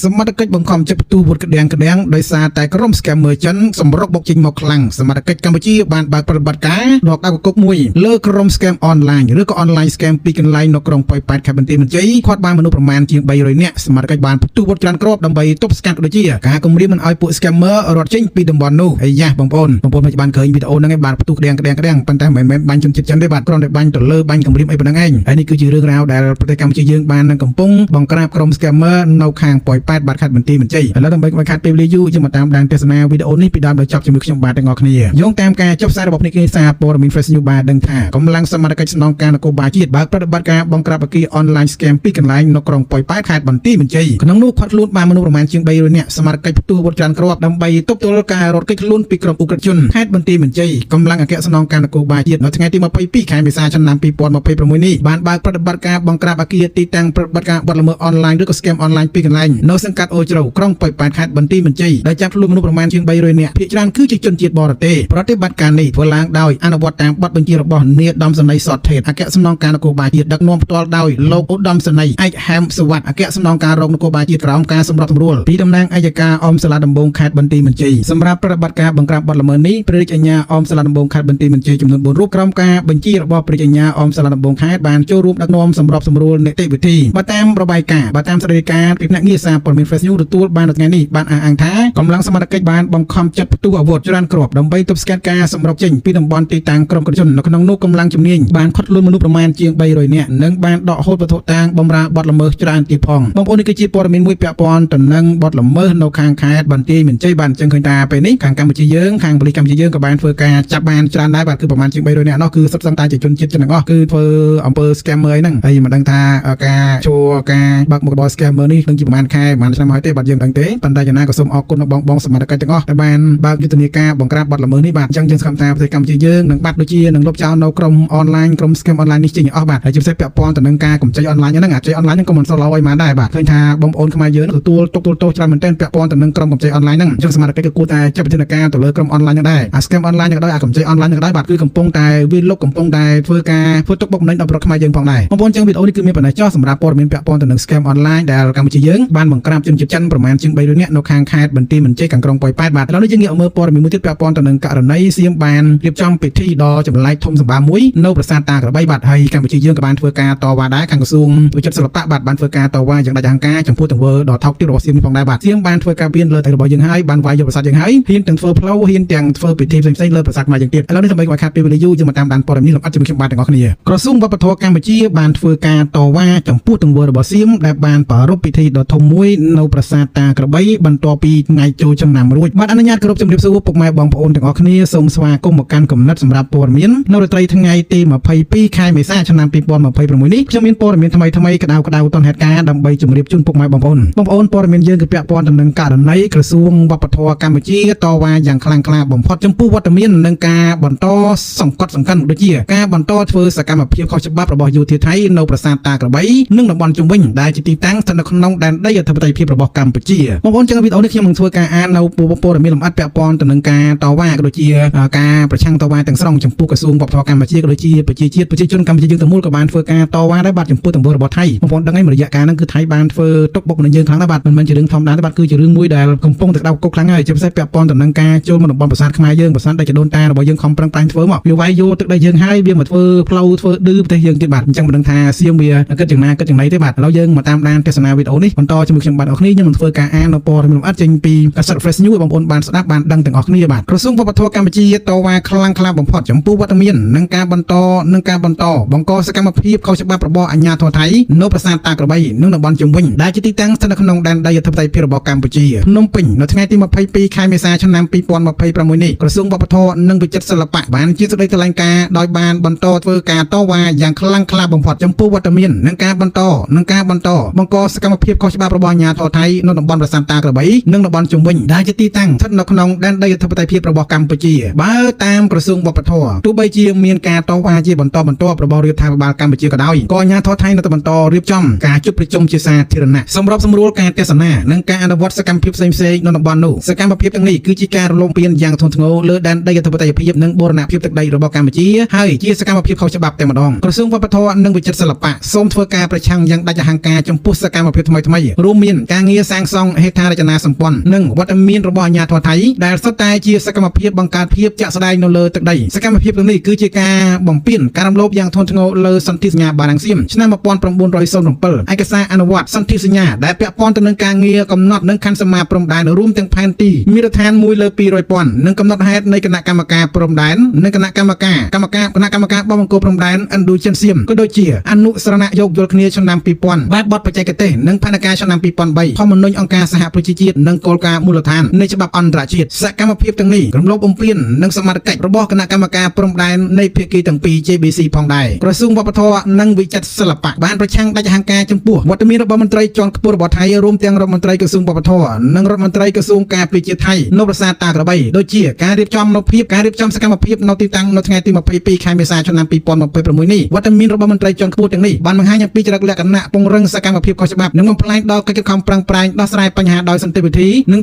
សមត្ថកិច្ចបង្ខំចិត្តទូវត្តក្តាំងដោយសារតែក្រុម scammer ចិនសម្រុកបុកចេញមកខ្លាំងសមត្ថកិច្ចកម្ពុជាបានបើកប្រតិបត្តិការដកដៅគុកមួយលើក្រុម scam online ឬក៏ online scam ពីកន្លែងនៅក្រុងប៉ោយប៉ែតខេត្តបន្ទាយមានជ័យគាត់បានមនុស្សប្រមាណជាង300នាក់សមត្ថកិច្ចបានទូវត្តច្រើនគ្រាប់ដើម្បីទប់ស្កាត់ដូចជាការគំរាមមិនឲ្យពួក scammer រត់ចេញពីតំបន់នោះហើយយ៉ាបងប្អូនមិនបានឃើញវីដេអូហ្នឹងឯងបានផ្ទុះក្តាំងប៉ុន្តែមិនមែនបាញ់ជនជាតិចិនទេបាទគ្រាន់តែបាញ់ទៅលើបាញ់គំរាមអីប៉ុណ្ណឹងឯងហើយនេះគឺជារឿងរ៉ាវដែលប្រទេសកម្ពុជាយើងបាននឹងកំពុងបង្ក្រាបក្រុម scammer នៅខាងប៉ោយប៉ែតបាទខេត្តបន្ទាយមានជ័យឥឡូវដើម្បីខាត់ពេលវេលាយូរយើងមកតាមដានទស្សនាវីដេអូនេះពីដើមដល់ចប់ជាមួយខ្ញុំបាទទាំងអស់គ្នាយោងតាមការចុះផ្សាយរបស់ភ្នាក់ងារសារព័ត៌មាន Fresh News បានដឹងថាកម្លាំងសមត្ថកិច្ចស្នងការនគរបាលជាតិបើកប្រតិបត្តិការបង្ក្រាបអគារ online scam ពីកន្លែងនៅក្រុងប៉ោយប៉ែតខេត្តបន្ទាយមានជ័យក្នុងនោះផាត់ខ្លួនបានមនុស្សប្រមាណជាង300នាក់សមត្ថកិច្ចផ្ទុះវត្តច្រើនគ្រាប់ដើម្បីទប់ទល់ការរត់គេចខ្លួនពីក្រុមឧក្រិដ្ឋជនខេត្តបន្ទាយមានជ័យកម្លាំងអគ្គស្នងការនគរបាលជាតិនៅថ្ងៃទី22ខែមេសាឆ្នាំ2026នេះបានបើកប្រតិបត្តិការបង្ក្រាបអគារទីតាំងប្រតិបត្តិការបទល្មើស online ឬក៏ scam online ពីកន្លែងនៅសង្កាត់អូជ្រៅក្រុងប៉ោយប៉ែតខេត្តបន្ទាយមានជ័យដែលចាប់ខ្លួនមនុស្សប្រមាណជាង300នាក់ភាគច្រើនគឺជាជនជាតិបរទេសប្រតិបត្តិការនេះធ្វើឡើងដោយអនុវត្តតាមបទបញ្ជារបស់នាយឧត្តមសេនីយ៍សតថេតអគ្គស្នងការនគរបាលជាតិដឹកនាំផ្ទាល់ដោយលោកឧត្តមសេនីយ៍ឯកហែមសវ័តអគ្គស្នងការរងនគរបាលជាតិក្រោមការសម្របសម្រួលពីតំណាងអัยការអមសាលាដំបងខេត្តបន្ទាយមានជ័យសម្រាប់ប្រតិបត្តិការបង្ក្រាបបទល្មើសនេះព្រះរាជអាជ្ញាអមសាលាដំបងខេត្តបន្ទាយមានជ័យចំនួន4រូបក្រោមការបញ្ជារបស់ព្រះរាជអាជ្ញាអមសាលាដំបងខេត្តបានចូលរួមដឹកនាំសម្របសម្រួលនីតិវិធីបើតាមរបាយការណ៍បើតាមសេចក្តីការណ៍ពីភ្នាក់ងារសារព័ត៌មាន Fresh News ទទួលបាននៅថ្ងៃនេះបានអះអាងថាកម្លាំងសមត្ថកិច្ចបានបង្ខំចិត្តផ្ទុះអាវុធច្រើនគ្រាប់ដើម្បីទប់ស្កាត់ការសម្រុកចេញពីតំបន់ទីតាំងក្រុមជននៅក្នុងនោះកម្លាំងជំនាញបានឃាត់ខ្លួនមនុស្សប្រមាណជាង300នាក់និងបានដកហូតវត្ថុតាងបម្រើបទល្មើសច្រើនទៀតផងបងប្អូននេះគឺជាព័ត៌មានមួយពាក់ព័ន្ធទៅនឹងបទល្មើសនៅខាងខេត្តបន្ទាយមានជ័យបានអញ្ចឹងឃើញថាពេលនេះខាងកម្ពុជាយើងខាងប៉ូលីសកម្ពុជាយើងក៏បានធ្វើការចាប់បានច្រើនដែរបាទគឺប្រមាណជាង300នាក់នោះគឺសុទ្ធសឹងតែជាជនជាតិចិនទាំងអស់គឺធ្វើអំពើ scammer ហ្នឹងហើយមិនដឹងថាការជួការបើកមុខរបរ scammer នេះនឹងជាប្រមាណខែប្រមាណឆ្នាំហើយទេបាទយើងដឹងទេប៉ុន្តែយ៉ាងណាក៏សូមអរគុណដល់បងសមត្ថកិច្ចទាំងអស់ដែលបានបើកយុទ្ធនាការបង្ក្រាបបទល្មើសនេះបាទអញ្ចឹងយើងសង្ឃឹមថាប្រទេសកម្ពុជាយើងនឹងបាត់ដូចជានឹងលុបចោលនៅក្រុម online ក្រុម scam online នេះចេញអស់បាទហើយជាពិសេសពាក់ព័ន្ធទៅនឹងការកម្ចី online ហ្នឹងអាច online ហ្នឹងក៏មិនសូវល្អឲ្យបានដែរបាទឃើញថាបងប្អូនខ្មែរយើងទទួលទុកទោសច្រើនមែនទែនពាក់ព័ន្ធទៅនឹងក្រុមកម្ចី online ហ្នឹងអញ្ចឹងសមត្ថកិច្ចក៏គួរតែចាត់វិធានការទៅលើក្រុម online ហ្នឹងដែរអា scam online ហ្នឹងក៏ដោយអាកម្ចី online ហ្នឹងក៏ដោយបាទគឺកំពុងតែវាលុកកំពុងតែធ្វើការធ្វើទុកបុកម្នេញដល់ប្រជាខ្មែរយើងផងដែរបងប្អូនអញ្ចឹងវីដេអូនេះគឺមានប៉ុណ្ណេះចុះសម្រាប់ព័ត៌មានពាក់ព័ន្ធទៅនឹង scam online ដែលកម្ពុជាយើងបានបង្ក្រាបជនជាតិចិនប្រមាណជាង300នាក់នៅខាងខេត្តបន្ទាយមានជ័យខាងក្រុងប៉ោយប៉ែតបាទឥឡូវនេះយើងងាកមើលព័ត៌មានមួយទៀតពាក់ព័ន្ធទៅនឹងករណីសៀមបានរៀបចំពិធីដ៏ចម្លែកធំសម្បើមមួយនៅប្រាសាទតាក្របីបាទហើយកម្ពុជាយើងក៏បានធ្វើការតវ៉ាដែរខាងក្រសួងវិចិត្រសិល្បៈបាទបានធ្វើការតវ៉ាយ៉ាងដាច់អហង្ការចំពោះទង្វើដ៏ថោកទាបរបស់សៀមនេះផងដែរបាទសៀមបានធ្វើការពៀនលើតែរបស់យើងហើយបានវាយយកប្រាសាទយើងហើយហ៊ានទាំងធ្វើផ្លូវហ៊ានទាំងធ្វើពិធីផ្សេងៗលើប្រាសាទខ្មែរយើងទៀតឥឡូវនេះដើម្បីឲ្យខាត់ពេលវេលាយូរយើងមកតាមដានព័ត៌មានលម្អិតជាមួយខ្ញុំបាទទាំងអស់គ្នាក្រសួងវប្បធម៌កម្ពុជាបានធ្វើការតវ៉ាចំពោះទង្វើរបស់សៀមដែលបានប្រារព្ធពិធីដ៏ធំមួយនៅប្រាសាទតាក្របីបន្ទាប់ពីថ្ងៃចូលឆ្នាំរួចបាទអនុញ្ញាតគោរពជម្រាបសួរពុកម៉ែបងប្អូនទាំងអស់គ្នាសូមស្វាគមន៍មកកាន់គំនិតសម្រាប់ព័ត៌មាននៅរាត្រីថ្ងៃទី22ខែមេសាឆ្នាំ2026នេះខ្ញុំមានព័ត៌មានថ្មីក្តៅទាន់ហេតុការណ៍ដើម្បីជម្រាបជូនពុកម៉ែបងប្អូនព័ត៌មានយើងគឺពាក់ព័ន្ធទៅនឹងករណីក្រសួងវប្បធម៌កម្ពុជាតវ៉ាយ៉ាងខ្លាំងក្លាបំផុតចំពោះវត្តមាននិងការបន្តសង្កត់សង្កិនដូចជាការបន្តធ្វើសកម្មភាពខុសច្បាប់របស់យោធាថៃនៅប្រាសាទតាក្របីនិងតំបន់ជុំវិញដែលជាទីតាំងស្ថិតនៅក្នុងដែនដីអធិបតេយ្យភាពរបស់កម្ពុជាបងប្អូនចឹងវីដេអូនេះខ្ញុំនឹងធ្វើការអាននៅព័ត៌មានលម្អិតពាក់ព័ន្ធទៅនឹងការតវ៉ាក៏ដូចជាការប្រឆាំងតវ៉ាទាំងស្រុងចំពោះក្រសួងវប្បធម៌កម្ពុជាក៏ដូចជាប្រជាជនកម្ពុជាយើងទាំងមូលក៏បានធ្វើការតវ៉ាដែរបាទចំពោះទង្វើរបស់ថៃបងប្អូនដឹងហើយមួយរយៈកាលហ្នឹងគឺថៃបានធ្វើទុកបុកម្នេញយើងខ្លាំងដែរបាទមិនមែនជារឿងធម្មតាទេបាទគឺជារឿងមួយដែលកំពុងតែក្តៅគុកខ្លាំងហើយជាពិសេសពាក់ព័ន្ធទៅនឹងការចូលមកតំបន់ប្រាសាទខ្មែរយើងប្រាសាទដែលជាដូនតារបស់យើងខំប្រឹងប្រែងធ្វើមកវាវាយយកទឹកដីយើងហើយវាមកធ្វើផ្លូវធ្វើឌឺប្រទេសយើងទៀតបាទអញ្ចឹងមិនដឹងថាសៀមវាគិតយ៉ាងណាគិតយ៉ាងណីទេបាទឥឡូវយើងមកតាមដានទស្សនាវីដេអូនេះបន្តជាមួយខ្ញុំបាទអរគ្នាខ្ញុំនឹងធ្វើការអាននៅព័ត៌មានលម្អិតចេញពីកាសែត Fresh News ឲ្យបងប្អូនបានស្ដាប់បានដឹងទាំងអស់គ្នាបាទក្រសួងវប្បធម៌កម្ពុជាតវ៉ាខ្លាំងក្លាបំផុតចំពោះវត្តមាននិងការបន្តបង្កសកម្មភាពខុសច្បាប់របស់អាជ្ញាធរថៃនៅប្រាសាទតាក្របីនិងតំបន់ជុំវិញដែលជាទីតាំងស្ថិតនៅក្នុងដែនដីអធិបតេយ្យភាពរបស់កម្ពុជាភ្នំពេញនៅថ្ងៃទី22ខែមេសាឆ្នាំ2026នេះក្រសួងវប្បធម៌និងវិចិត្រសិល្បៈបានជាសេចក្តីថ្លែងការណ៍ដោយបានបន្តធ្វើការតវ៉ាយ៉ាងខ្លាំងក្លាបំផុតចំពោះវត្តមាននិងការបន្តបង្កសកម្មភាពខុសច្បាប់របស់អាជ្ញាធរថៃនៅតំបន់ប្រាសាទតាក្របីនិងតំបន់ជុំវិញដែលជាទីតាំងស្ថិតនៅក្នុងដែនដីអធិបតេយ្យភាពរបស់កម្ពុជាបើតាមក្រសួងវប្បធម៌ទោះបីជាមានការតវ៉ាជាបន្តបន្ទាប់របស់រដ្ឋាភិបាលកម្ពុជាក៏ដោយក៏អាជ្ញាធរថៃនៅតែបន្តរៀបចំការជួបប្រជុំជាសាធារណៈសម្របសម្រួលការទស្សនានិងការអនុវត្តសកម្មភាពផ្សេងៗនៅតំបន់នោះសកម្មភាពទាំងនេះគឺជាការរំលោភពានយ៉ាងធ្ងន់ធ្ងរលើដែនដីអធិបតេយ្យភាពនិងបូរណភាពទឹកដីរបស់កម្ពុជាហើយជាសកម្មភាពខុសច្បាប់តែម្ដងក្រសួងវប្បធម៌និងវិចិត្រសិល្បៈសូមធ្វើការប្រឆាំងយ៉ាងដាច់អហង្ការចំពោះសកម្មភាពថ្មីៗរួមមាន មានការងារសាងសង់ហេដ្ឋារចនាសម្ព័ន្ធនិងវត្តមានរបស់អាជ្ញាធរថៃដែលសុទ្ធតែជាសកម្មភាពបង្កើតភាពជាក់ស្ដែងនៅលើទឹកដីសកម្មភាពទាំងនេះគឺជាការបំពេញការរំលោភយ៉ាងធ្ងន់ធ្ងរលើសន្ធិសញ្ញាបារាំងសៀមឆ្នាំ1907ឯកសារអនុវត្តសន្ធិសញ្ញាដែលពាក់ព័ន្ធទៅនឹងការងារកំណត់និងខណ្ឌសមាព្រំដែនរួមទាំងផែនទីមានដ្ឋាន1លើ200,000និងកំណត់ហេតុនៃគណៈកម្មការព្រំដែននិងគណៈកម្មការបបង្គោលព្រំដែនឥណ្ឌូចិនសៀមក៏ដូចជាអនុស្រណៈយោគយល់គ្នាឆ្នាំ2000បែបបទបច្ចេកទេសនិងផែនការឆ្នាំ2003ធម្មនុញ្ញអង្គការសហប្រជាជាតិនិងគោលការណ៍មូលដ្ឋាននៃច្បាប់អន្តរជាតិសកម្មភាពទាំងនេះរំលោភបំពាននិងសមត្ថកិច្ចរបស់គណៈកម្មការព្រំដែននៃភាគីទាំងពីរ JBC ផងដែរក្រសួងវប្បធម៌និងវិចិត្រសិល្បៈបានប្រឆាំងដាច់អហង្ការចំពោះវត្តមានរបស់មន្ត្រីជាន់ខ្ពស់របស់ថៃរួមទាំងរដ្ឋមន្ត្រីក្រសួងវប្បធម៌និងរដ្ឋមន្ត្រីក្រសួងការពារជាតិថៃនៅប្រាសាទតាក្របីដូចជាការរៀបចំសកម្មភាពនៅទីតាំងនៅថ្ងៃទី22ខែមេសាឆ្នាំ2026នេះវត្តមានរបស់មន្ត្រីជាន់ខ្ពស់ទាំងនេះបានបង្ហាញអំពីចរិតលក្ខណៈពង្រឹងសកម្មភាពខុសច្បាប់និងបំផ្លាញដល់កិច្ចខំប្រឹងប្រែងដោះស្រាយបញ្ហាដោយសន្តិវិធីនិង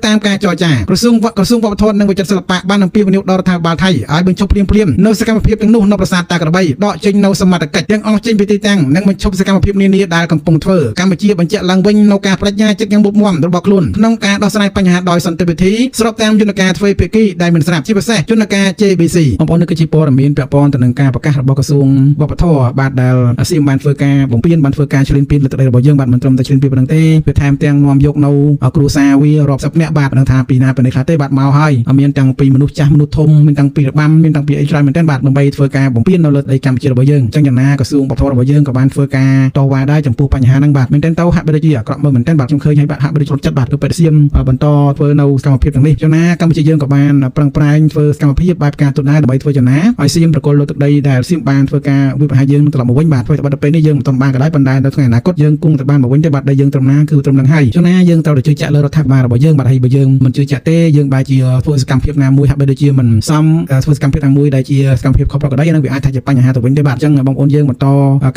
តាមការចរចាក្រសួងវប្បធម៌និងវិចិត្រសិល្បៈបានអំពាវនាវដល់រដ្ឋាភិបាលថៃឲ្យបញ្ឈប់ភ្លាមនៅសកម្មភាពទាំងនោះនៅប្រាសាទតាក្របីដកចេញនៅសមត្ថកិច្ចទាំងអស់ចេញពីទីតាំងនិងបញ្ឈប់សកម្មភាពនានាដែលកំពុងធ្វើកម្ពុជាបញ្ជាក់ឡើងវិញនៅការបដិញ្ញាចិត្តយ៉ាងមុតមមរបស់ខ្លួនក្នុងការដោះស្រាយបញ្ហាដោយសន្តិវិធីស្របតាមយន្តការទ្វេភាគីដែលមានស្រាប់ជាពិសេសយន្តការ JBC បងប្អូននេះគឺជាព័ត៌មានពាក់ព័ន្ធទៅនឹងការប្រកាសរបស់ក្រសួងវប្បធម៌បាទដែលសៀមបានធ្វើការបំពេញបានធ្វើការឈ្លានពានលើទឹកដីរបស់យើងបាទមិនត្រឹមតែឈ្លានពានប៉ុណ្ណឹងទេវាថែមទាំងនាំយកនៅគ្រួសារវារាប់សិបនាក់បាទមិនដឹងថាពីណាពីនេះខ្លះទេបាទមកហើយមានទាំងពីមនុស្សចាស់មនុស្សធំមានទាំងពីរបាំមានទាំងពីអីច្រើនមែនទែនបាទដើម្បីធ្វើការបំពេញនៅលើដីកម្ពុជារបស់យើងអញ្ចឹងយ៉ាងណាក្រសួងវប្បធម៌របស់យើងក៏បានធ្វើការតវ៉ាដែរចំពោះបញ្ហាហ្នឹងបាទមែនទែនទៅហាក់បីដូចជាអាក្រក់មើលមែនទែនបាទខ្ញុំឃើញហើយបាទហាក់បីដូចរត់ចិត្តបាទគឺពេទ្យសៀមបន្តធ្វើនៅសកម្មភាពទាំងនេះចឹងណាកម្ពុជាយើងក៏បានប្រឹងប្រែងធ្វើសកម្មភាពបែបការទូតដែរដើម្បីធ្វើចំណាឲ្យសៀមប្រកល់លើទឹកដីដែលសៀមបានធ្វើការវិបហាយើងត្រឡប់មកវិញបាទធ្វើតែបាត់ទៅពេលនេះយើងមិនទាន់បានក៏ដោយប៉ុន្តែនៅថ្ងៃអនាគតយើងគង់តែបានមកវិញទេបាទដែលយើងត្រឹមណាគឺត្រឹមនឹងហើយចឹងណាយើងត្រូវតែជឿជាក់លើរដ្ឋាភិបាលរបស់យើងបាទហើយបើយើងមិនជឿជាក់ទេយើងបែរជាធ្វើសកម្មភាពណាមួយហាក់បីដូចជាមិនសមធ្វើសកម្មភាពណាមួយដែលជាសកម្មភាពខុសប្រក្រតីហ្នឹងវាអាចថាជាបញ្ហាទៅវិញទេបាទអញ្ចឹងបងប្អូនយើងបន្ត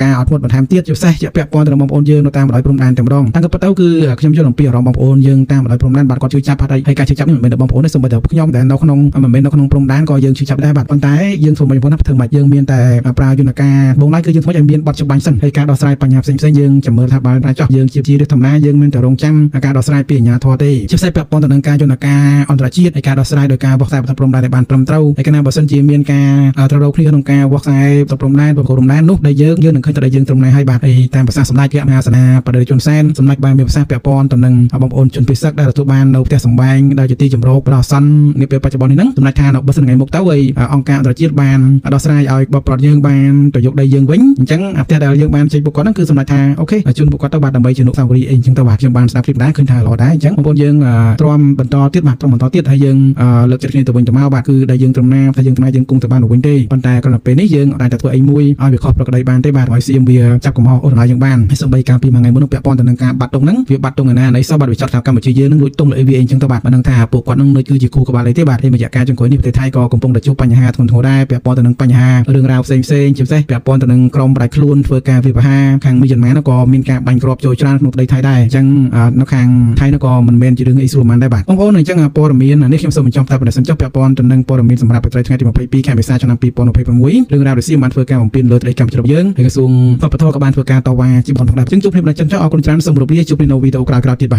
ការអត់ធ្មត់បន្ថែមទៀតជាពិសេសជាពាក់ព័ន្ធទៅនឹងបងប្អូនយើងនៅតាមបណ្ដោយព្រំដែនតែម្ដងតាមពិតទៅគឺខ្ញុំយល់អំពីអារម្មណ៍បងប្អូនយើងតាមបណ្ដោយព្រំដែនបាទគាត់ជួយចាប់ហើយការជួយចាប់នេះមិនមែនតែបងប្អូនទេសូម្បីតែខ្ញុំដែលនៅក្នុងមិនមែននៅក្នុងព្រំដែនក៏យើងជួយចាប់ដែរបាទប៉ុន្តែយើងធ្វើមិនប៉ុណ្ណាធ្វើមិនយើងមានតែប្រើយន្តការបងឡាយគឺយើងធ្វើឲ្យមានបទច្បាញ់សិនហើយការដោះស្រាយបញ្ហាផ្សេងៗយើងចាំមើលថាបើចោះយើងជាធម្មតាយើងមានតែរងចាំការដោះស្រាយពីអាជ្ញាធរទេជាពិសេសពាក់ព័ន្ធទៅនឹងការយន្តការអន្តរជាតិហើយការដោះស្រាយដោយការវាស់ខ្សែបន្ទាត់ព្រំដែនដែលបានត្រឹមត្រូវហើយកាលណាបើសិនជាមានការត្រូវរកគ្នាក្នុងការវាស់ខ្សែបន្ទាត់ព្រំដែនព្រំដែននោះដែលយើងនឹងឃើញតែយើងត្រឹមណែហើយបាទហើយតាមភាសាសម្ដេចព្រះមហាសេនាបតីជនសែនសម្ដេចបានមានប្រសាសន៍ពាក់ព័ន្ធទៅនឹងបងប្អូនជនពិសឹកដែលទទួលបាននៅផ្ទះសម្បែងដែលជាទីជម្រកប្រសន្ននាពេលបច្ចុប្បន្ននេះហ្នឹងសម្ដេចថានៅបើសិនថ្ងៃមុខទៅហើយអង្គការអន្តរជាតិបានដោះស្រាយឲ្យបបប្រត់យើងបានទៅយកដីយើងវិញអញ្ចឹងផ្ទះដែលយើងបានចេញពួកគាត់ហ្នឹងគឺសម្ដេចថាអូខេជូនពួកគាត់ទៅបាទដើម្បីជាអនុស្សាវរីយ៍អីអញ្ចឹងទៅបាទខ្ញុំបានស្ដាប់คลิปដែរឃើញថាល្អដែរអញ្ចឹងបងប្អូនយើងទ្រាំបន្តទៀតបាទទ្រាំបន្តទៀតហើយយើងលើកចិត្តគ្នាទៅវិញទៅមកបាទគឺដែលយើងត្រឹមណាថាយើងថ្មយើងគង់ទៅបានវិញទេប៉ុន្តែគ្រាន់តែពេលនេះយើងអាចតែធ្វើអីមួយឲ្យវាខុសប្រក្រតីបានទេបាទឲ្យសៀមវាចាប់កំហុសអូរ៉ាយើងបានហើយសូម្បីកាលពីមួយថ្ងៃមុនពាក់ព័ន្ធទៅនឹងការបាត់ទុំហ្នឹងវាបាត់ទុំឯណានៃសោះបាទវាចោតថាកម្ពុជាយើងនឹងលួចទុំលើអីវាអញ្ចឹងទៅបាទមិនដឹងថាពួកគាត់នឹងនៅគឺជាគូក្បាលអីទេបាទហើយរយៈកាលចុងក្រោយនេះប្រទេសថៃក៏កំពុងតែជួបបញ្ហាធ្ងន់ធ្ងរដែរពាក់ព័ន្ធទៅនឹងបញ្ហារឿងរ៉ាវផ្សេងៗជាពិសេសពាក់ព័ន្ធទៅនឹងក្រុមប្រដាច់ខ្លួនធ្វើការវិវហាខាងមីយ៉ាន់ម៉ាក៏មានការបាញ់គ្រាប់ចូលច្រើនក្នុងប្រទេសថៃដែរអញ្ចឹងនៅខាងថៃនោះក៏មិនមែនជារឿងអីស្រួលមិនដែរបាទបងប្អូនអញ្ចឹងព័ត៌មាននេះខ្ញុំសូមបញ្ចប់តែប៉ុណ្ណេះសិនចុះពាក់ព័ន្ធទៅនឹងព័ត៌មានសម្រាប់ប្រទេសថ្ងៃទី22ខែមេសាឆ្នាំ2026រឿងរ៉ាវរុស្ស៊ីបានធ្វើការបំពេញលើប្រទេសកម្ពុជារបស់យើងហើយក្រសួងវប្បធម៌ក៏បានធ្វើការតវ៉ាជាបន្តផងដែរអញ្ចឹងជួបគ្នានៅចិនចុះអរគុណច្រើនសូមជម្រាបលាជួបគ្នានៅវីដេអូក្រោយៗទៀតបាទ